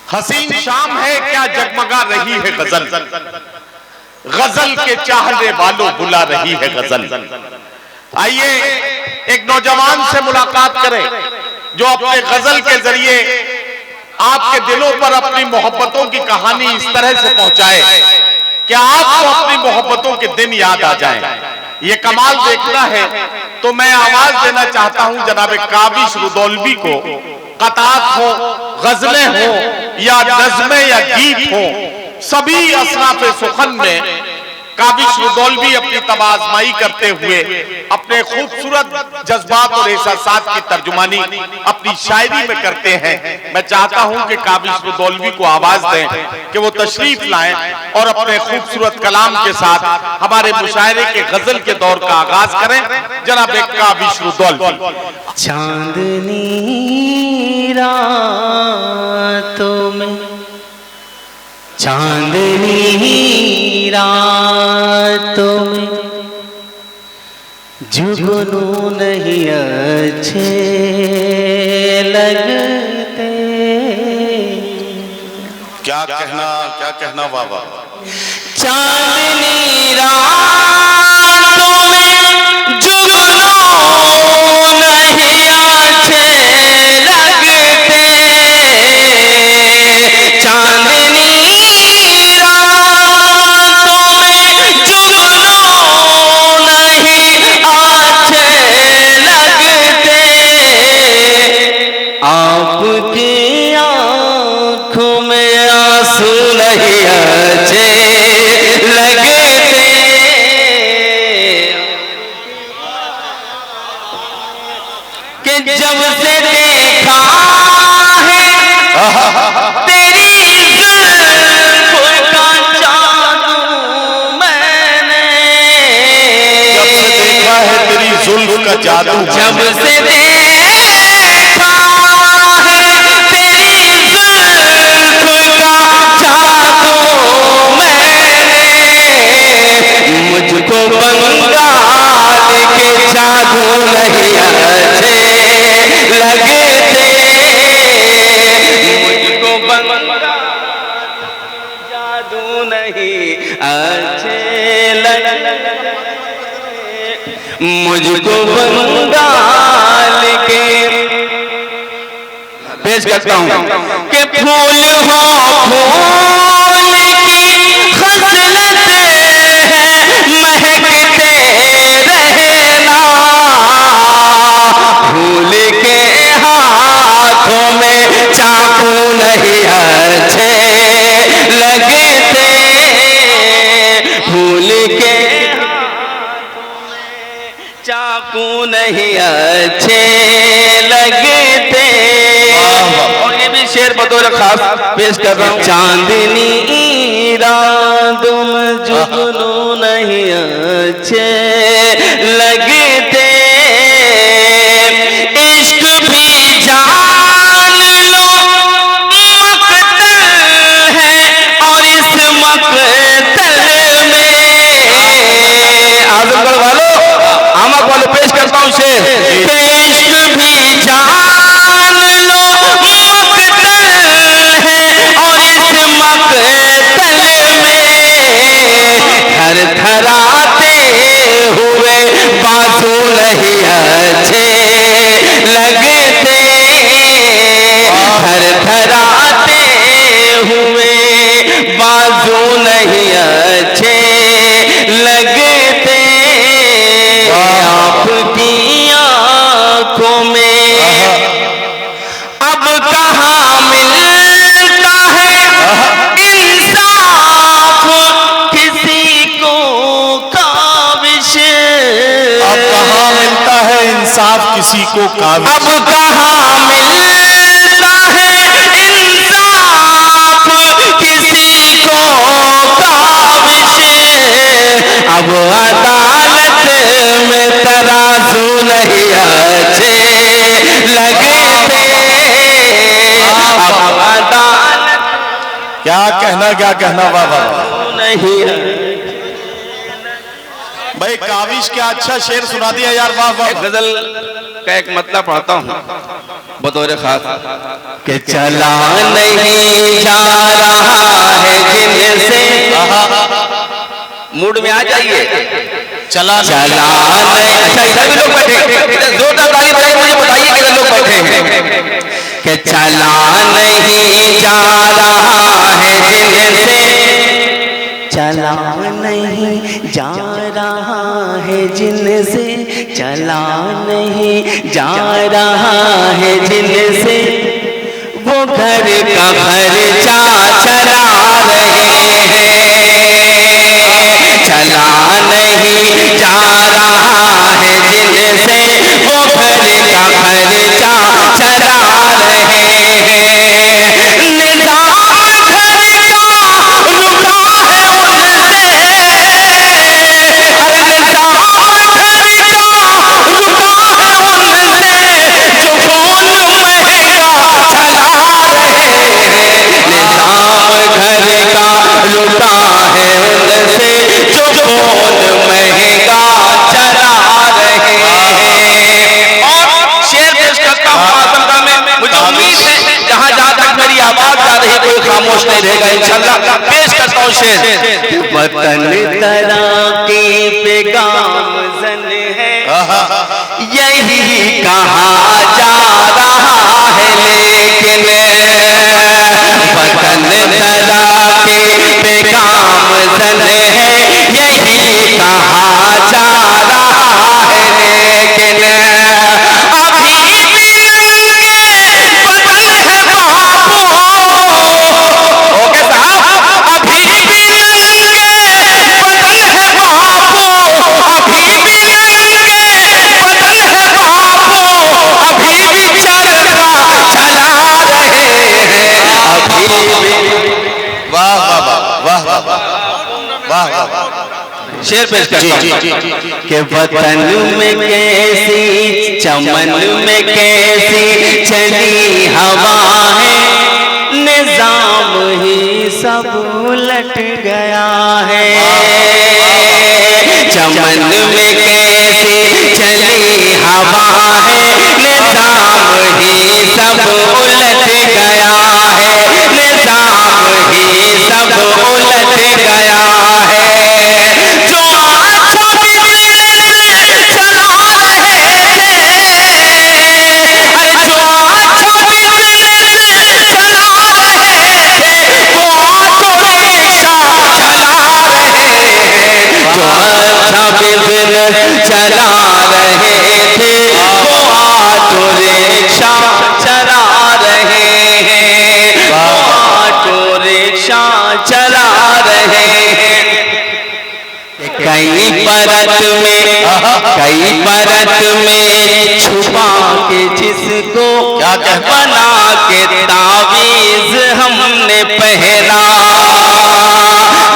हसीन शाम है क्या जगमगा रही है गजल, गजल के चाहने वालों बुला रही है गजल। आइए एक नौजवान से मुलाकात करें जो अपने गजल के जरिए आपके दिलों पर अपनी मोहब्बतों की कहानी इस तरह से पहुंचाए कि आपको अपनी मोहब्बतों के दिन याद आ जाएं। ये कमाल देखना है तो मैं आवाज देना चाहता हूं जनाब काबिश रुदौलवी को। कतात हो, गजलें हो या नज़्में या गीत हो, सभी असनाफ़े सुखन में काबिश रुदौलवी अपनी तबाज़माई करते हुए अपने खूबसूरत जज्बात और एहसासात की तर्जुमानी अपनी शायरी में करते हैं। मैं चाहता हूं कि काबिश रुदौलवी को आवाज दें कि वो तशरीफ लाएं और अपने खूबसूरत कलाम के साथ हमारे मुशायरे के गजल के दौर का आगाज करें। जनाब काबिश रुदौलवी। चांदनी रातों में, चांदनी रातों में जुगनू नहीं अच्छे लगते। क्या कहना बाबा। चांदनी रातों में जुगनू नहीं अच्छे लगते। चांदनी रातों में जुगनू नहीं अच्छे लगते। आपकी आँखों में आंसू नहीं अच्छे लगते। कि जब से देखा है तेरी जुल्फ़ों का जादू मैंने, जब से देखा है तेरी जुल्फ़ का जादू, जब से देखा है तेरी जुल्फ़ का जादू मैंने, मुझको बंगाल के जादू नहीं अच्छे लगते। मुझको बंगाल जादू नहीं अच्छे लगते। मुझको बंगाल के पेश करता हूँ कि फूल हो फूल की खसलत है महकते रहना। फूल के हाथों में चाकू नहीं अच्छे लगते। फूल के चाकू नहीं अच्छे लगते। और ये भी शेर बतौर खास पेश कर रहा हूँ। चांदनी रातों में जुगनू नहीं अच्छे लगते। इश्क भी जान लो मकतल है और इस मकतल में आजमगढ़ वालों आमक वालों पेश करता हूँ शेर। इश्क भी जान लो मकतल है और इस मकतल में थर थराते हुए बाजू नहीं अच्छे लगते। थर थराते हुए बाजू नहीं अच्छे लगते। आपकी आँखों में अब कहाँ मिलता है इंसाफ किसी को काबिश। अब कहाँ मिलता है इंसाफ किसी को काबिश। अब कहाँ मिलता है इंसाफ किसी को काबिश। अब अदालत में तराजू नहीं अच्छे लगते। अब अदालत क्या कहना बाबा। नहीं भाई काबिश क्या अच्छा शेर सुना दिया यार। वाह वाह। गजल का एक मतलब पढ़ता हूँ बतौर खास कि चला नहीं मूड में आ जाइए। चला चला नहीं, अच्छा इधर भी लोग बैठे, जोरदार ताली बजाइए, मुझे बताइए कितने लोग बैठे हैं कि चला नहीं जा रहा है जिनसे, चला नहीं जा रहा है जिनसे, चला नहीं जा रहा है जिनसे, वो घर का खर्चा चला रहे हैं। चला नहीं जा रहा है जिनसे, वो घर का खर्चा चला रहे हैं। निजाम घर का रुका है उनसे, अरे निजाम घर का रुका है उनसे, जो खून महंगा चला रहे हैं। निजाम घर का रुका है उनसे, जो खून महंगा चला रहे हैं। और शेर पेश करता हूँ आसमका में, मुझे उम्मीद है जहाँ जहाँ तक मेरी आवाज जा रही कोई खामोश नहीं रहेगा इंशाल्लाह। पेश करता हूँ शेर। वतन तराकी पे गामज़न है, यही कहा जा रहा है, लेकिन वतन तराकी पे गामज़न है, यही कहा जा रहा है, लेकिन अभी भी नंगे बदन है बाबू। ओके साहब, अभी भी नंगे बदन है बाबू, अभी भी नंगे बदन है बाबू, अभी भी चरखा चला रहे हैं, अभी भी। वाह वाह वाह वाह वाह वाह वाह। शेर पेश करता हूं कि वतन में कैसी चमन में कैसी चली हवा है, निजाम ही सब उलट गया है। चमन में कैसी चली हवा है, निजाम ही सब उलट गया है, निजाम ही सब उलट गया है। जो अच्छा बिजनेस चला रहे थे, अरे जो अच्छा बिजनेस चला रहे थे, वो ऑटो रिक्शा चला रहे हैं। जो अच्छा बिजनेस चला रहे थे, वो ऑटो रिक्शा चला रहे हैं, वो ऑटो रिक्शा चला रहे हैं। कई परत में छुपा के जिसको क्या कहना? बना के तावीज हमने पहना।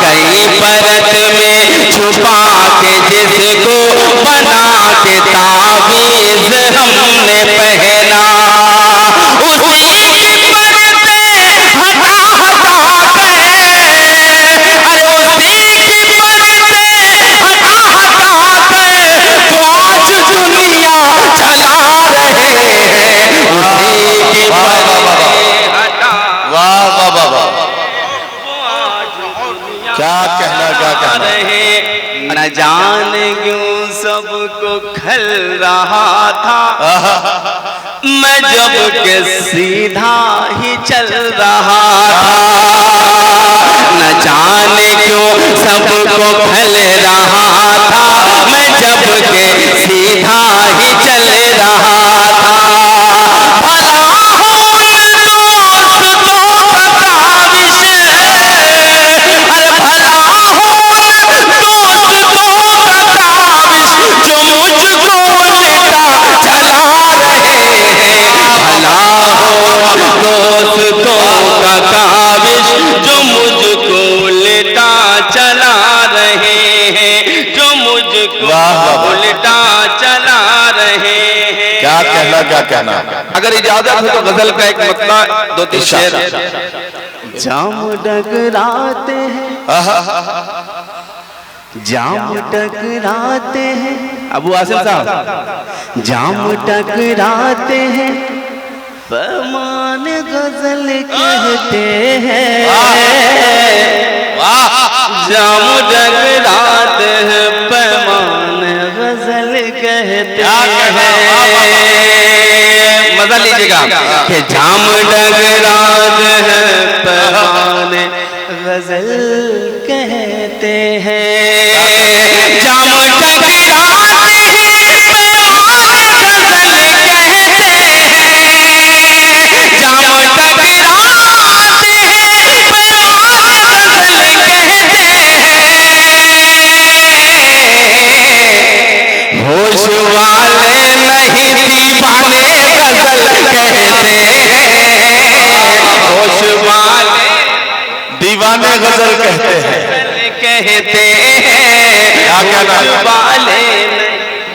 कई परत में छुपा के जिसको बना के तावीज हमने पहना। उसी की परतें हटा हटा के, अरे उसी की परतें हटा हटा के, वो आज दुनिया चला रहे हैं। उसी की परतें हटा वाह वाह वाह वाह। क्या कहना क्या कहना। रहे, न जाने क्यों सबको खल रहा था, मैं जब के सीधा ही चल रहा था। न जाने क्यों सबको खल रहा था, मैं जब के सीधा ही चल रहा था। भला हो उन दोस्तों का काविश, अरे भला हो उन दोस्तों का काविश, जो मुझको उल्टा चला रहे हैं। भला हो दोस्तों का काविश, जो मुझको उल्टा चला रहे हैं, जो मुझको उल्टा चला रहे हैं। क्या कहना क्या कहना। अगर इजाजत हो तो गजल का एक मतला दो तीन शेर। जाम टकराते हैं, जाम टकराते हैं, अबू आसिम साहब, जाम टकराते हैं, फरमान गजल कहते हैं। जाम टकराते लीजिएगा कि जाम डगरात है पैमाने गजल कहते हैं, जाम डगरात है पैमाने गजल कहते हैं, जाम डगरात है पैमाने गजल कहते हैं, होश वाले नहीं दीवाने गजल कहते हैं, होश वाले दीवाने गजल कहते हैं। कहते क्या कहना है? होश वाले नहीं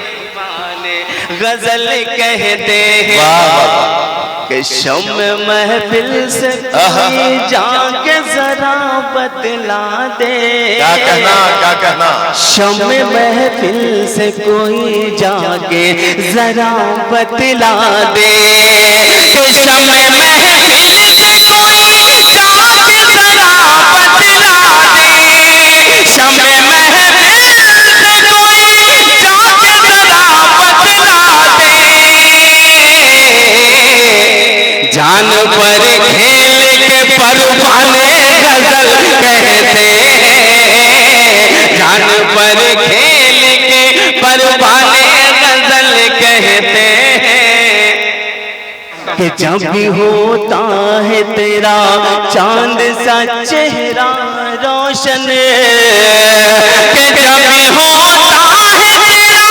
दीवाने गजल कहते हैं। वाह वाह। कि शम महफिल से कोई जाके जरा बतला दे। क्या कहना, क्या कहना? शम महफिल से कोई जाके जरा बतला दे। कि शम महफिल से कोई जाके जरा बतला दे, शम महफिल से कोई जाके जरा बतला दे, जान पर खेल के परवाने गजल कहते हैं, जान पर खेल के परवाने गजल कहते हैं। कि जब भी होता है तेरा चांद सा चेहरा रोशन, कि जब भी होता है तेरा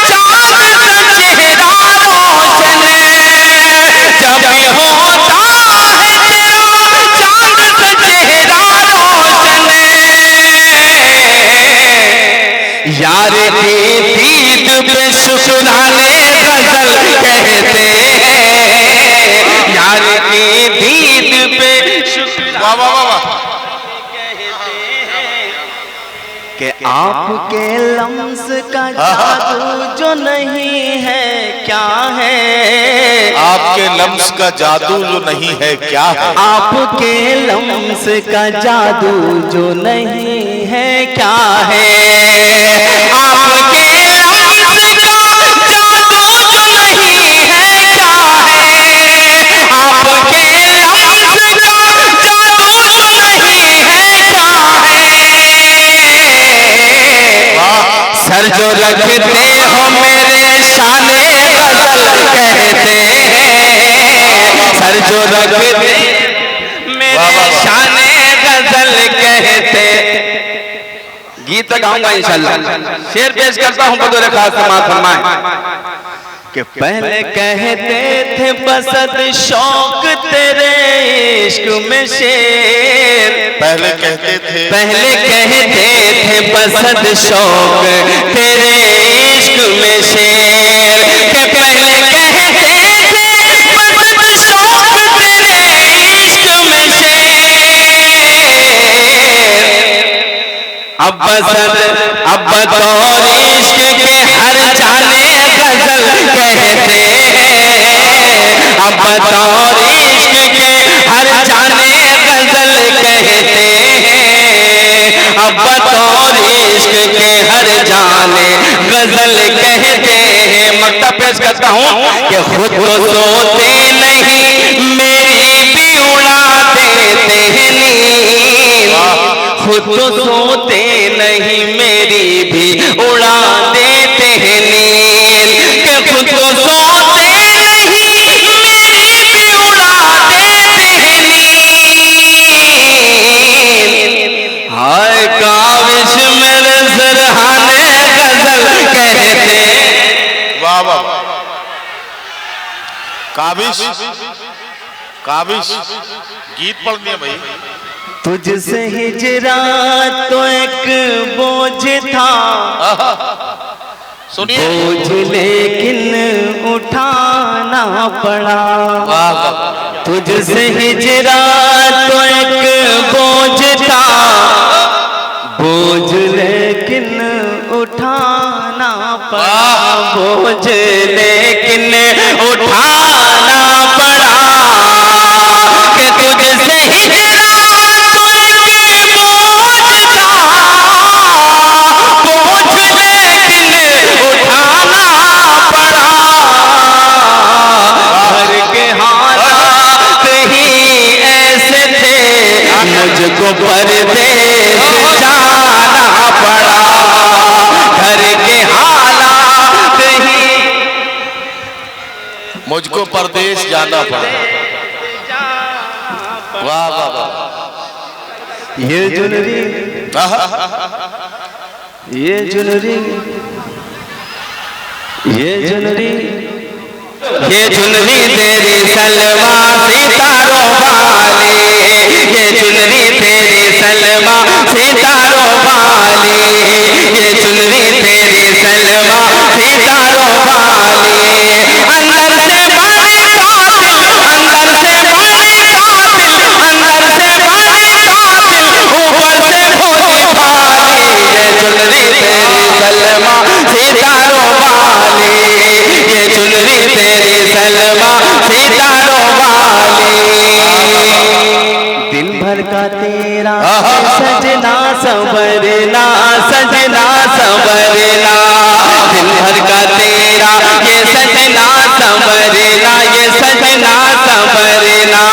चांद सा चेहरा रोशन, जब भी होता है तेरा चांद सा चेहरा रोशन, यार की दीद पे शुक्राने गजल कहते हैं, यार की दीद पे वाह वाह वाह वाह। कि आपके लम्स का जादू जो नहीं है क्या है, आपके लम्स का जादू जो नहीं है क्या है? आपके लम्स का जादू जो नहीं है क्या है, आपके लम्स का जादू जो नहीं है क्या है, आपके लम्स का जादू जो नहीं है क्या है, सर जो रखते हो मेरे शाने गजल कहते हैं, सर जो रखते मेरे शाने गजल कहते। गीत गाऊंगा इंशाल्लाह, शेर पेश करता हूं बतौर खास समाअत फरमाएं। कि पहले कहते थे बसत शौक तेरे इश्क में शेर, पहले कहते थे, पहले कहते थे बसत शौक तेरे इश्क में शेर, के पहले कहते थे बसत शौक तेरे इश्क में शेर, अब बसत अब बतौर इश्क के हर जाने गजल कहते हैं, अब बतौर इश्क के हर जाने गजल कहते हैं, अब बतौर इश्क के हर जाने गजल कहते हैं। मक्ता पेश करता हूँ कि खुद तो सोते नहीं मेरी भी उड़ा देते हैं नींद, खुद तो सोते नहीं मेरी भी उड़ा देते हैं नींद, कि खुद तो सोते नहीं मेरी भी उड़ा देते हैं नींद, हाय काविश मेरे सरहाने गजल कहते हैं। वाह वाह। काबिश, काबिश गीत पढ़नी है भाई। तुझसे हिजरा तो एक बोझ था, सुनिए। बोझ लेकिन उठाना पड़ा। तुझसे हिजरा तो एक बोझ था, बोझ लेकिन उठाना पड़ा, बोझ लेकिन उठाना पड़ा, कि तुझसे हिजरा तो एक बोझ था, बोझ लेकिन उठाना पड़ा, घर के हाथ मुझको परदेश जाना पड़ा, घर के हालात ही मुझको परदेश जाना पड़ा। वाह वाह वाह। ये जुनरी, ये जुनरी, ये जुनरी, ये चुनरी तेरी सलमा सितारों वाली, ये चुनरी तेरी सलमा सितारों वाली, ये चुनरी तेरी सलमा सितारों वाली। अंदर से बड़ी कातिल, अंदर से बड़ी कातिल, अंदर से बड़ी कातिल, ऊपर से भोली भाली, ये चुनरी तेरी सलमा सितारों वाली, ये चुनरी तेरी सलमा सितारों वाली। दिन भर का तेरा सजना संवरना, सजना संवरना, दिन भर का तेरा ये सजना संवरना, ये सजना संवरना।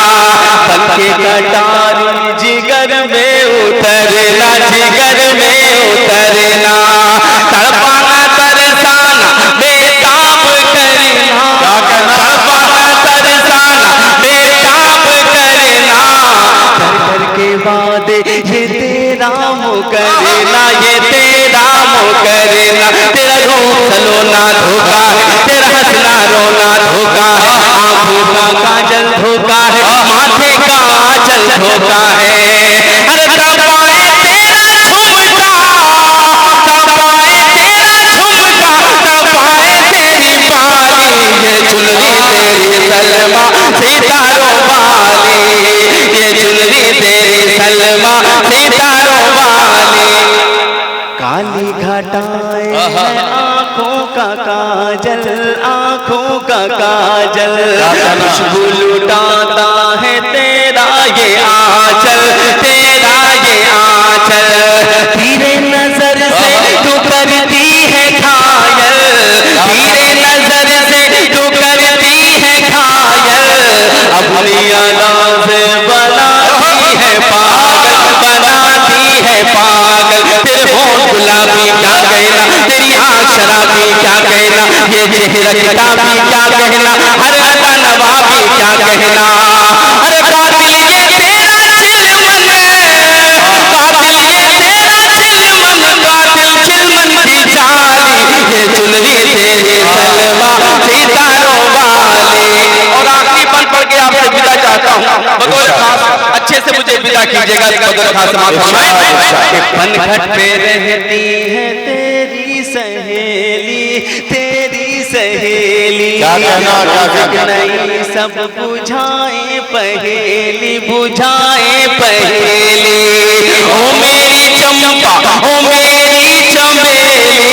पक्के कटारी जिगर में उतरना, जिगर में उतरना, तड़पाना तरसाना बेताब करना, तड़पाना तरसाना बेताब करना। कर के बाद ये तेरा मुकरना, ये तेरा मुकरना। तेरा रूप सलोना धोखा है, तेरा हंसना रोना धोखा है, आंखों का काजल धोखा है, माथे का आंचल धोखा है। अरे तपाए तेरा झुमका, तपाए तेरा झुमका, तपाए तेरी बाली, ये चुनरी तेरी सलमा सितारों वाली, ये चुनरी तेरी सलमा सितारों वाली। काली घटाएं हैं आँखों का काजल, आँखों का काजल, खुशबू लुटाता है तेरा ये आंचल, तेरा ये आंचल। तेरे नजर से तू करती है घायल, तेरे नजर से तू करती है घायल, अपनी अदा से बनाती है पागल, बनाती है पागल। तेरे होंठ गुलाबी क्या कहना, तेरी आँख शराबी क्या कहना, ये चेहरा किताबी क्या कहना, हर अदा नवाबी क्या कहना। अरे कातिल ये तेरा चिलमन, कातिल ये तेरा चिलमन, कातिल चिलमन की जाली, ये चुनरी तेरी सलमा सितारों वाली। और आखिरी पल पढ़ के आपसे विदा चाहता हूँ, बतौर खास अच्छे से मुझे विदा कीजिएगा, बतौर खास समाप्त फरमाएं। पनघट पे रहती है तेरी सहेली, तेरी सहेली, क्या कहना, क्या कहना? नहीं सब बुझाए पहेली, बुझाए पहेली। ओ मेरी चंपा, ओ मेरी चंबेली,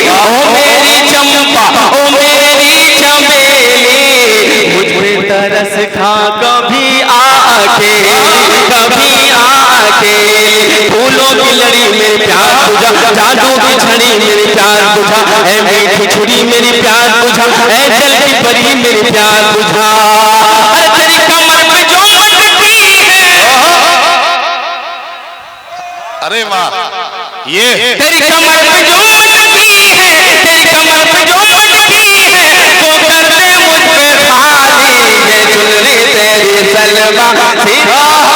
ओ मेरी चंपा, ओ मेरी चंबेली। मुझ पे तरस खा कभी आके, कभी आके फूलों की लड़ी मेरी प्यार बुझा, जादू की छड़ी मेरी प्यार बुझा, ऐ मीठी छुरी मेरी प्यार बुझा, ऐ जल की परी मेरी प्यार बुझा। अरे तेरी कमर पे जो अटकी है, अरे वाह, ये तेरी कमर पे जो अटकी है, तेरी कमर पे जो अटकी है, वो कर दे मुझ पे खाली, ये चुनरी तेरी सलमा सितारों